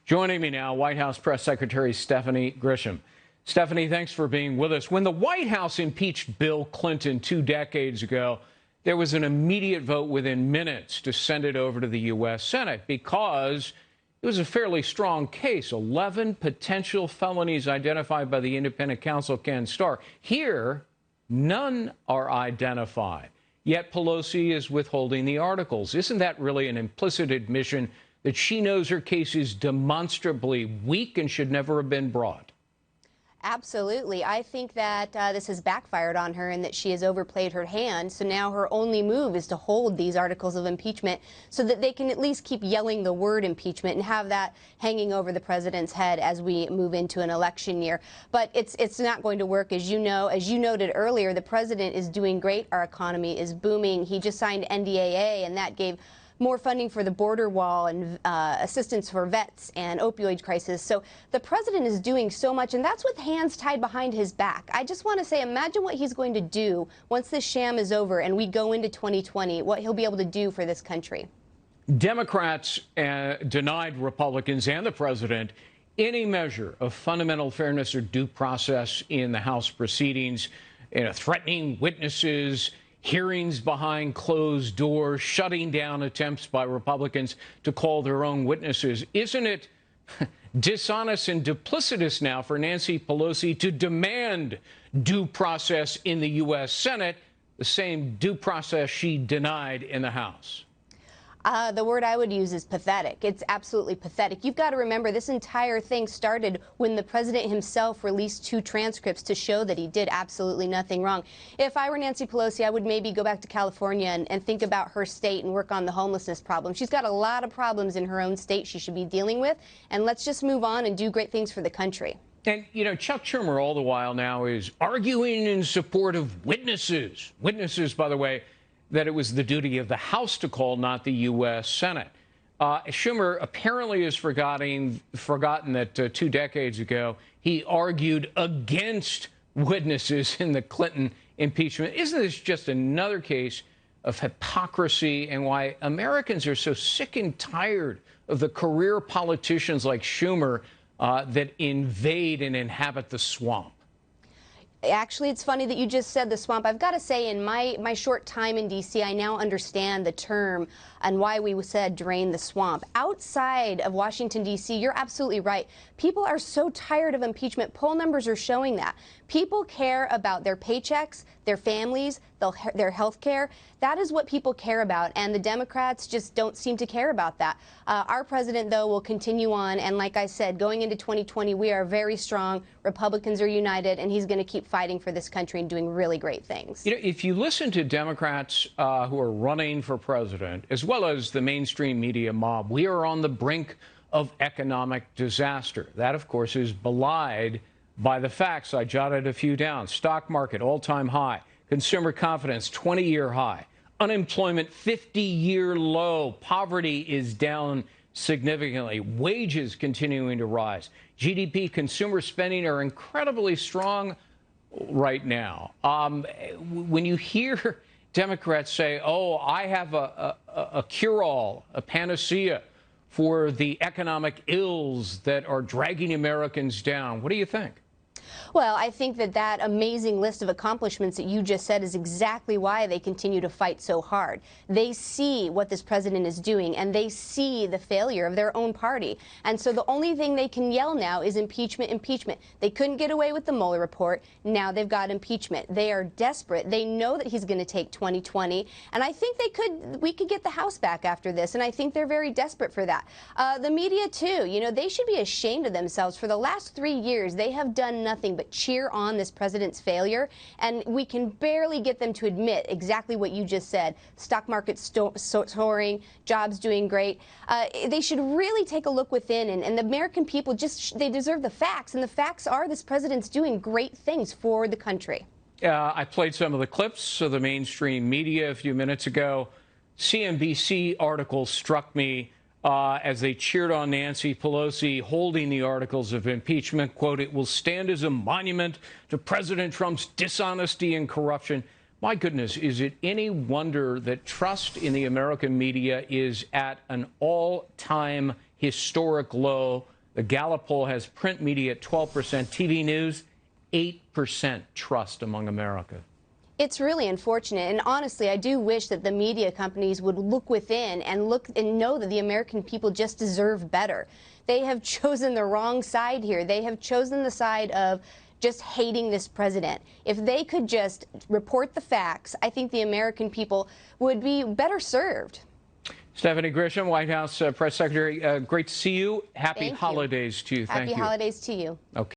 Joining me now, White House Press Secretary Stephanie Grisham. Stephanie, thanks for being with us. When the White House impeached Bill Clinton 2 decades ago, there was an immediate vote within minutes to send it over to the U.S. Senate because it was a fairly strong case. 11 potential felonies identified by the independent counsel Ken Starr. Here, none are identified. Yet Pelosi is withholding the articles. Isn't that really an implicit admission that she knows her case is demonstrably weak and should never have been brought? Absolutely. I think that this has backfired on her and that she has overplayed her hand. So now her only move is to hold these articles of impeachment so that they can at least keep yelling the word impeachment and have that hanging over the president's head as we move into an election year. But it's not going to work. As you know, as you noted earlier, the president is doing great. Our economy is booming. He just signed NDAA, and that gave more funding for the border wall and assistance for vets and opioid crisis. So the president is doing so much, and that's with hands tied behind his back. I just want to say, imagine what he's going to do once this sham is over and we go into 2020, what he'll be able to do for this country. Democrats denied Republicans and the president any measure of fundamental fairness or due process in the House proceedings, threatening witnesses, hearings behind closed doors, shutting down attempts by Republicans to call their own witnesses. Isn't it dishonest and duplicitous now for Nancy Pelosi to demand due process in the U.S. Senate, the same due process she denied in the House? The word I would use is pathetic. It's absolutely pathetic. You've got to remember, this entire thing started when the president himself released 2 transcripts to show that he did absolutely nothing wrong. If I were Nancy Pelosi, I would maybe go back to California and think about her state and work on the homelessness problem. She's got a lot of problems in her own state she should be dealing with, and let's just move on and do great things for the country. And, Chuck Schumer all the while now is arguing in support of witnesses. Witnesses, by the way, that it was the duty of the House to call, not the U.S. Senate. Schumer apparently has forgotten that 2 decades ago he argued against witnesses in the Clinton impeachment. Isn't this just another case of hypocrisy and why Americans are so sick and tired of the career politicians like Schumer that invade and inhabit the swamp? Actually, it's funny that you just said the swamp. I've got to say, in my short time in D.C., I now understand the term and why we said drain the swamp. Outside of Washington, D.C., you're absolutely right. People are so tired of impeachment. Poll numbers are showing that. People care about their paychecks, their families, their health care. That is what people care about, and the Democrats just don't seem to care about that. Our president, though, will continue on, and like I said, going into 2020, we are very strong. Republicans are united, and he's going to keep fighting for this country and doing really great things. If you listen to Democrats who are running for president, as well as the mainstream media mob, we are on the brink of economic disaster. That, of course, is belied by the facts. I jotted a few down. Stock market, all-time high. Consumer confidence, 20-year high. Unemployment, 50-year low. Poverty is down significantly. Wages continuing to rise. GDP, consumer spending are incredibly strong right now. When you hear Democrats say, oh, I have a cure-all, a panacea for the economic ills that are dragging Americans down, what do you think? Well, I think that amazing list of accomplishments that you just said is exactly why they continue to fight so hard. They see what this president is doing, and they see the failure of their own party. And so the only thing they can yell now is impeachment, impeachment. They couldn't get away with the Mueller report. Now they've got impeachment. They are desperate. They know that he's going to take 2020, and I think we could get the House back after this, and I think they're very desperate for that. The media, too, they should be ashamed of themselves. For the last 3 years, they have done nothing but cheer on this president's failure, and we can barely get them to admit exactly what you just said. Stock market soaring, jobs doing great. They should really take a look within, and the American people they deserve the facts, and the facts are this president's doing great things for the country. I played some of the clips of the mainstream media a few minutes ago. CNBC article struck me as they cheered on Nancy Pelosi holding the articles of impeachment. Quote, it will stand as a monument to President Trump's dishonesty and corruption. My goodness, is it any wonder that trust in the American media is at an all-time historic low The Gallup poll has print media at 12%, TV news 8% trust among America. It's really unfortunate, and honestly, I do wish that the media companies would look within and look and know that the American people just deserve better. They have chosen the wrong side here. They have chosen the side of just hating this president. If they could just report the facts, I think the American people would be better served. Stephanie Grisham, White House Press Secretary, great to see you. Happy holidays to you. Thank you. Happy holidays to you. Okay.